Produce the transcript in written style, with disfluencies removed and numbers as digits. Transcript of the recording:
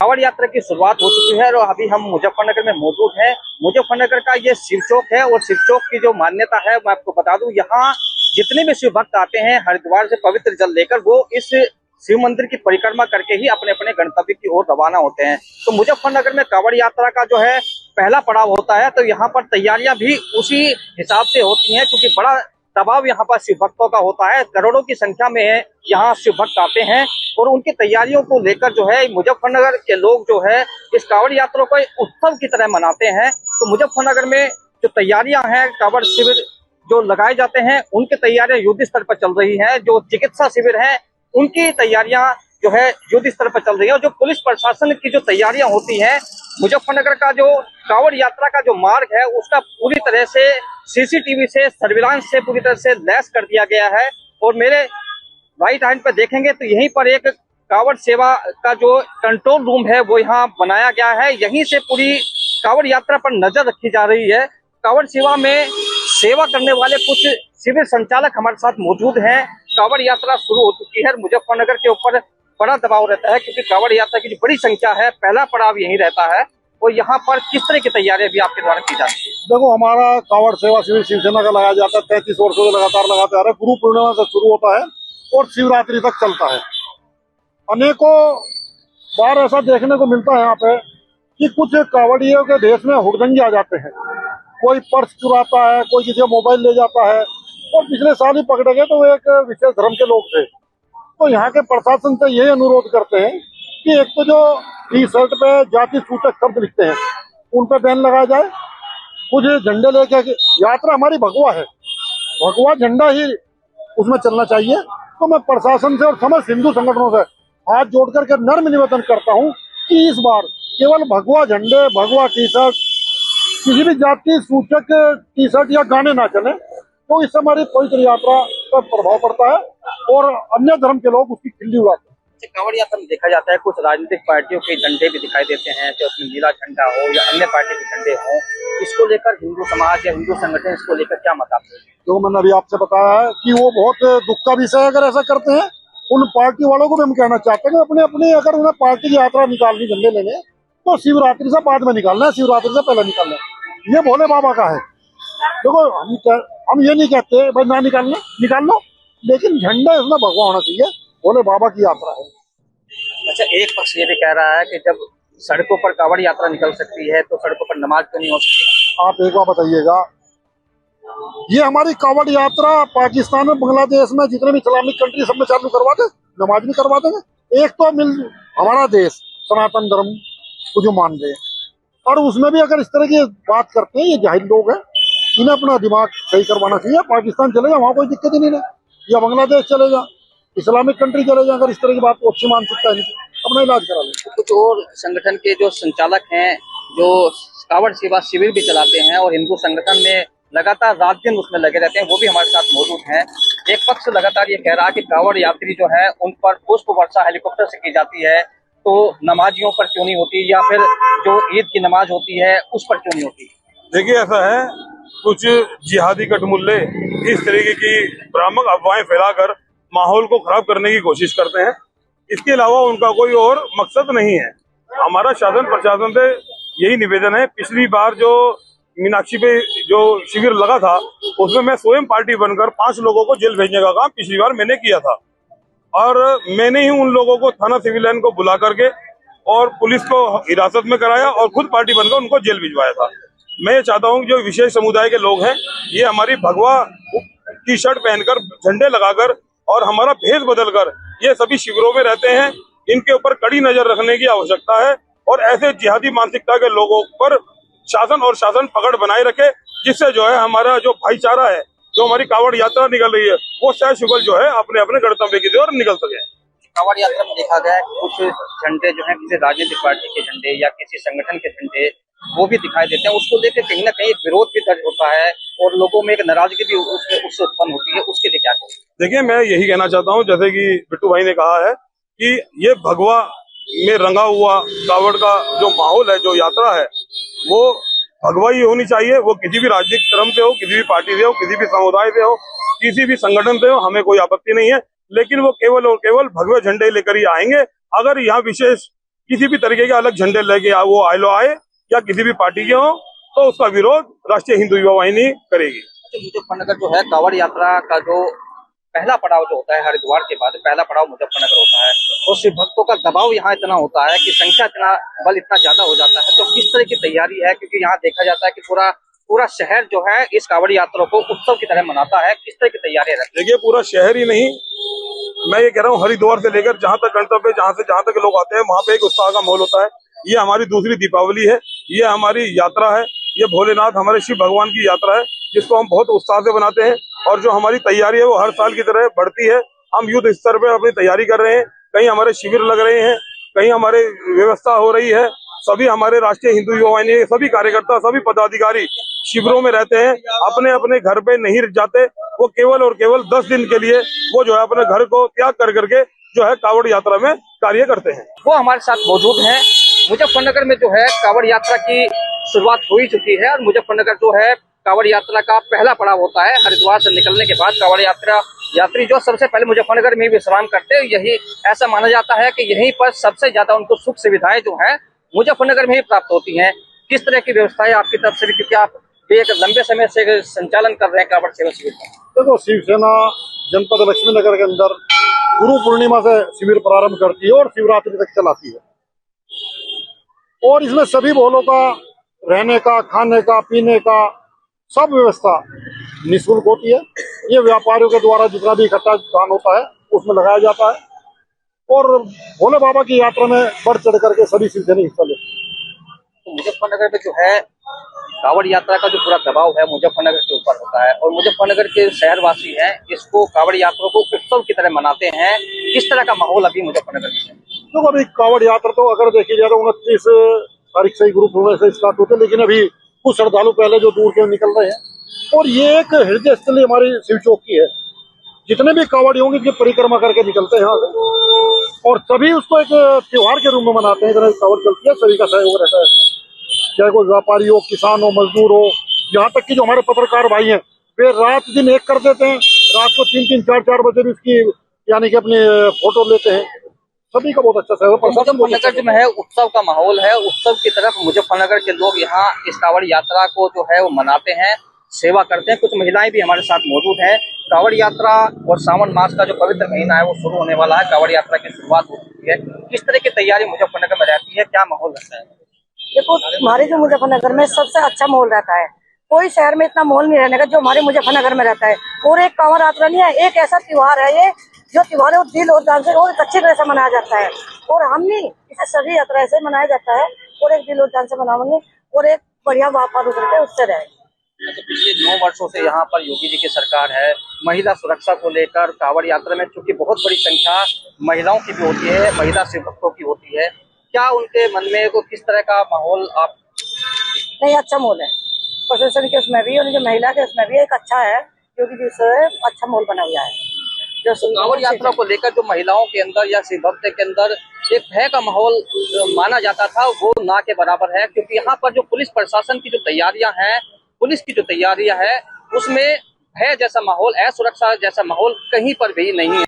कांवड़ यात्रा की शुरुआत हो चुकी है और अभी हम मुजफ्फरनगर में मौजूद हैं। मुजफ्फरनगर का ये शिव चौक है और शिव चौक की जो मान्यता है मैं आपको बता दूं, यहाँ जितने भी शिव भक्त आते हैं हरिद्वार से पवित्र जल लेकर, वो इस शिव मंदिर की परिक्रमा करके ही अपने अपने गंतव्य की ओर रवाना होते हैं। तो मुजफ्फरनगर में कांवड़ यात्रा का जो है पहला पड़ाव होता है, तो यहाँ पर तैयारियां भी उसी हिसाब से होती हैं, क्योंकि बड़ा दबाव यहाँ पर शिव भक्तों का होता है। करोड़ों की संख्या में यहाँ शिव भक्त आते हैं और उनकी तैयारियों को लेकर जो है मुजफ्फरनगर के लोग जो है इस कांवड़ यात्रा को एक उत्सव की तरह मनाते हैं। तो मुजफ्फरनगर में जो तैयारियां हैं, कांवड़ शिविर जो लगाए जाते हैं उनकी तैयारियां युद्ध स्तर पर चल रही हैं। जो चिकित्सा शिविर है उनकी तैयारियां जो है युद्ध स्तर पर चल रही है। और जो पुलिस प्रशासन की जो तैयारियां होती हैं, मुजफ्फरनगर का जो कांवड़ यात्रा का जो मार्ग है उसका पूरी तरह से सीसीटीवी से सर्विलांस से पूरी तरह से लैस कर दिया गया है। और मेरे राइट हैंड पे देखेंगे तो यहीं पर एक कांवड़ सेवा का जो कंट्रोल रूम है वो यहाँ बनाया गया है। यहीं से पूरी कांवड़ यात्रा पर नजर रखी जा रही है। कांवड़ सेवा में सेवा करने वाले कुछ शिविर संचालक हमारे साथ मौजूद हैं। कांवड़ यात्रा शुरू हो चुकी है। मुजफ्फरनगर के ऊपर बड़ा दबाव रहता है क्योंकि कांवड़ यात्रा की जो बड़ी संख्या है, पहला पड़ाव यहीं रहता है। और यहाँ पर किस तरह की तैयारियां भी आपके द्वारा की जाती है? देखो, हमारा कांवड़ सेवा शिविर शिवसेना का लगाया जाता है। 33 वर्षों से लगातार लगाते आ रहे हैं। गुरु पूर्णिमा से शुरू होता है और शिवरात्रि तक चलता है। अनेकों बार ऐसा देखने को मिलता है यहाँ पे कि कुछ कांवड़ियों के देश में हुड़दंगे आ जाते हैं। कोई पर्स चुराता है, कोई किसी का मोबाइल ले जाता है। और पिछले साल ही पकड़े गए तो वो एक विशेष धर्म के लोग थे। तो यहाँ के प्रशासन से यही अनुरोध करते हैं कि एक तो जो टी शर्ट पे जाति सूचक शब्द लिखते हैं उन पे बैन लगाया जाए। कुछ झंडे लेके, यात्रा हमारी भगवा है, भगवा झंडा ही उसमें चलना चाहिए। तो मैं प्रशासन से और समस्त हिंदू संगठनों से हाथ जोड़ करके नर्म निवेदन करता हूँ कि इस बार केवल भगवा झंडे, भगवा टी शर्ट, किसी भी जाति सूचक टी शर्ट या गाने ना चले, तो इससे हमारी पवित्र यात्रा पर प्रभाव पड़ता है और अन्य धर्म के लोग उसकी खिल्ली उड़ाते हैं। कांवड़ यात्रा में देखा जाता है कुछ राजनीतिक पार्टियों के झंडे भी दिखाई देते हैं, जो उसमें नीला झंडा हो या अन्य पार्टी के झंडे हो। इसको लेकर हिंदू समाज या हिंदू संगठन इसको लेकर क्या मत आपके? जो मैंने अभी आपसे बताया है कि वो बहुत दुख का विषय है अगर ऐसा करते हैं। उन पार्टी वालों को भी हम कहना चाहते हैं अपने अपने, अगर उन्हें पार्टी की यात्रा निकालनी झंडे लेने, तो शिवरात्रि से बाद में निकालना है, शिवरात्रि से पहले निकालना है। ये भोले बाबा का है। देखो, हम ये नहीं कहते भाई ना निकालना, निकाल लो, लेकिन झंडा इसमें भगवा होना चाहिए। भोले बाबा की यात्रा है। अच्छा, एक पक्ष ये भी कह रहा है कि जब सड़कों पर कांवड़ यात्रा निकल सकती है तो सड़कों पर नमाज क्यों नहीं हो सकती? आप एक बार बताइएगा, ये हमारी कांवड़ यात्रा पाकिस्तान में, बांग्लादेश में, जितने भी इस्लामिक कंट्री सब में चालू करवा दे, नमाज भी करवा देंगे। एक तो मिल हमारा देश सनातन धर्म को जो मान रहे हैं, और उसमें भी अगर इस तरह की बात करते हैं, ये जाहिल लोग हैं, इन्हें अपना दिमाग सही करवाना चाहिए। पाकिस्तान चले जाए, वहाँ कोई दिक्कत ही नहीं है, या बांग्लादेश चले जाए, इस्लामिक कंट्री चले जाए। अगर इस तरह की बात को अच्छी मानसिकता है, अपना इलाज करा लें। तो कुछ और संगठन के जो संचालक हैं जो कांवड़ सेवा शिविर भी चलाते हैं और हिंदू संगठन में लगातार रात दिन उसमें लगे रहते हैं, वो भी हमारे साथ मौजूद हैं। एक पक्ष लगातार ये कह रहा है कि कांवड़ यात्री जो है उन पर पुष्प वर्षा हेलीकॉप्टर से की जाती है, तो नमाजियों पर क्यों नहीं होती, या फिर जो ईद की नमाज होती है उस पर क्यों नहीं होती? देखिए, ऐसा है, कुछ जिहादी कटमुल्ले इस तरीके की भ्रामक अफवाहें फैलाकर माहौल को खराब करने की कोशिश करते हैं। इसके अलावा उनका कोई और मकसद नहीं है। हमारा शासन प्रशासन से यही निवेदन है। पिछली बार जो मीनाक्षी पे जो शिविर लगा था, उसमें मैं स्वयं पार्टी बनकर 5 लोगों को जेल भेजने का काम पिछली बार मैंने किया था, और मैंने ही उन लोगों को थाना सिविल लाइन को बुला करके और पुलिस को हिरासत में कराया और खुद पार्टी बनकर उनको जेल भिजवाया था। मैं ये चाहता हूँ जो विशेष समुदाय के लोग हैं, ये हमारी भगवा टी शर्ट पहनकर, झंडे लगाकर और हमारा भेष बदलकर ये सभी शिविरों में रहते हैं। इनके ऊपर कड़ी नजर रखने की आवश्यकता है और ऐसे जिहादी मानसिकता के लोगों पर शासन और शासन पकड़ बनाए रखे, जिससे जो है हमारा जो भाईचारा है, जो हमारी कांवड़ यात्रा निकल रही है, वो सह शुगल जो है अपने अपने गणतव्य की ओर निकल सके। कांवड़ यात्रा में देखा गया है कुछ झंडे जो है किसी राजनीतिक पार्टी के झंडे या किसी संगठन के झंडे वो भी दिखाई देते हैं। उसको लेकर कहीं ना कहीं एक विरोध भी दर्ज होता है और लोगों में एक नाराजगी भी उससे उत्पन्न होती है। उसके लिए क्या कहें? देखिए, मैं यही कहना चाहता हूँ, जैसे कि बिट्टू भाई ने कहा है कि ये भगवा में रंगा हुआ कांवड़ का जो माहौल है, जो यात्रा है, वो भगवा ही होनी चाहिए। वो किसी भी राजनीतिक धर्म से हो, किसी भी पार्टी से हो, किसी भी समुदाय से हो, किसी भी संगठन से हो, हमें कोई आपत्ति नहीं है। लेकिन वो केवल और केवल भगवे झंडे लेकर ही आएंगे। अगर यहाँ विशेष किसी भी तरीके के अलग झंडे लेके वो आए या किसी भी पार्टी के हो, तो उसका विरोध राष्ट्रीय हिंदू युवा वाहिनी करेगी। मुजफ्फरनगर जो है कांवड़ यात्रा का जो पहला पड़ाव जो होता है हरिद्वार के बाद पहला पड़ाव मुजफ्फरनगर होता है, तो शिव भक्तों का दबाव यहाँ इतना होता है कि संख्या इतना बल इतना ज्यादा हो जाता है, तो किस तरह की तैयारी है? क्योंकि यहाँ देखा जाता है कि पूरा शहर जो है इस कांवड़ यात्रा को उत्सव की तरह मनाता है, किस तरह की तैयारी है? देखिए, पूरा शहर ही नहीं, मैं ये कह रहा हूँ हरिद्वार से लेकर जहाँ तक गंतव्य, जहाँ तक लोग आते हैं वहाँ पे एक उत्साह का माहौल होता है। ये हमारी दूसरी दीपावली है, ये हमारी यात्रा है, ये भोलेनाथ हमारे शिव भगवान की यात्रा है, जिसको हम बहुत उत्साह से बनाते हैं। और जो हमारी तैयारी है वो हर साल की तरह बढ़ती है। हम युद्ध स्तर पे अपनी तैयारी कर रहे हैं, कहीं हमारे शिविर लग रहे हैं, कहीं हमारे व्यवस्था हो रही है। सभी हमारे राष्ट्रीय हिंदू युवा वाहिनी के सभी कार्यकर्ता, सभी पदाधिकारी शिविरों में रहते हैं, अपने अपने घर पे नहीं जाते। वो केवल और केवल 10 दिन के लिए वो जो है अपने घर को त्याग कर करके जो है कांवड़ यात्रा में कार्य करते हैं। वो हमारे साथ मौजूद हैं। मुजफ्फरनगर में जो है कांवड़ यात्रा की शुरुआत हो ही चुकी है और मुजफ्फरनगर जो है कांवड़ यात्रा का पहला पड़ाव होता है। हरिद्वार से निकलने के बाद कांवड़ यात्री जो सबसे पहले मुजफ्फरनगर में विश्राम करते हैं, यही ऐसा माना जाता है कि यहीं पर सबसे ज्यादा उनको सुख सुविधाएं जो है मुजफ्फरनगर में ही प्राप्त होती हैं। किस तरह की व्यवस्थाएं आपकी तरफ से भी, क्योंकि आप एक लंबे समय से संचालन कर रहे हैं कांवड़ सेवा शिविर का? देखो, शिवसेना जनपद लक्ष्मी नगर के अंदर गुरु पूर्णिमा से शिविर प्रारंभ करती है और शिवरात्रि तक चलाती है। और इसमें सभी भोलों का रहने का, खाने का, पीने का सब व्यवस्था निःशुल्क होती है। ये व्यापारियों के द्वारा जितना भी इकट्ठा दान होता है उसमें लगाया जाता है और भोले बाबा की यात्रा में बढ़ चढ़ करके सभी शिवसैनिक हिस्सा लेते हैं। तो मुजफ्फरनगर में जो है कांवड़ यात्रा का जो पूरा दबाव है मुजफ्फरनगर के ऊपर होता है और मुजफ्फरनगर के शहरवासी हैं इसको कांवड़ यात्रा को उत्सव की तरह मनाते हैं। किस तरह का माहौल अभी मुजफ्फरनगर में है? तो अभी कांवड़ यात्रा तो अगर देखी जाए तो 29 तारीख से ही गुरु पूर्णिमा से स्टार्ट होते हैं, लेकिन अभी कुछ श्रद्धालु पहले जो दूर के निकल रहे हैं। और ये एक हृदय स्थली हमारी शिव चौक की है। जितने भी कांवड़ी होंगे कि परिक्रमा करके निकलते हैं यहाँ से और सभी उसको एक त्योहार के रूप में मनाते हैं। इधर कांवड़ चलती है, सभी का सहयोग रहता है, चाहे कोई व्यापारी हो, किसान हो, मजदूर हो, यहाँ तक कि जो हमारे पत्रकार भाई हैं वे रात दिन एक कर देते हैं। रात को 3-3, 4-4 बजे भी इसकी यानी कि अपने फोटो लेते हैं। सभी का बहुत अच्छा सहयोग। मुजफ्फरनगर में है उत्सव का माहौल है, उत्सव की तरफ मुजफ्फरनगर के लोग यहाँ इस कांवड़ यात्रा को जो है वो मनाते हैं, सेवा करते हैं। कुछ महिलाएं भी हमारे साथ मौजूद हैं। कांवड़ यात्रा और सावन मास का जो पवित्र महीना है वो शुरू होने वाला है, कांवड़ यात्रा की शुरुआत हो चुकी है। किस तरह की तैयारी मुजफ्फरनगर में रहती है, क्या माहौल रहता है? देखो, हमारे जो मुजफ्फरनगर में सबसे अच्छा माहौल रहता है। कोई शहर में इतना माहौल नहीं रहने का जो हमारे मुजफ्फरनगर में रहता है। और एक कांवड़ यात्रा नहीं है, एक ऐसा त्योहार है ये जो त्योहार है वो दिल और जान से और अच्छी तरह से मनाया जाता है। और हम नहीं, इसे सभी यात्रा ऐसे मनाया जाता है और एक दिल और जान से मनाएंगे और एक बढ़िया व्यापार करके उससे रहेंगे। तो पिछले 9 वर्षों से यहाँ पर योगी जी की सरकार है। महिला सुरक्षा को लेकर कांवड़ यात्रा में चूंकि बहुत बड़ी संख्या महिलाओं की भी होती है, महिला शिव भक्तों की होती है, क्या उनके मन में को किस तरह का माहौल आप? नहीं, अच्छा माहौल है प्रशासन के उसमें भी और जो महिला के उसमें भी एक अच्छा है, क्योंकि जिससे अच्छा माहौल बना हुआ है। जो कांवड़ यात्रा को लेकर जो महिलाओं के अंदर या शिव भक्त के अंदर एक भय का माहौल माना जाता था वो ना के बराबर है, क्योंकि यहाँ पर जो पुलिस प्रशासन की जो तैयारियां हैं, पुलिस की जो तैयारियां है उसमें भय जैसा माहौल, असुरक्षा जैसा माहौल कहीं पर भी नहीं है।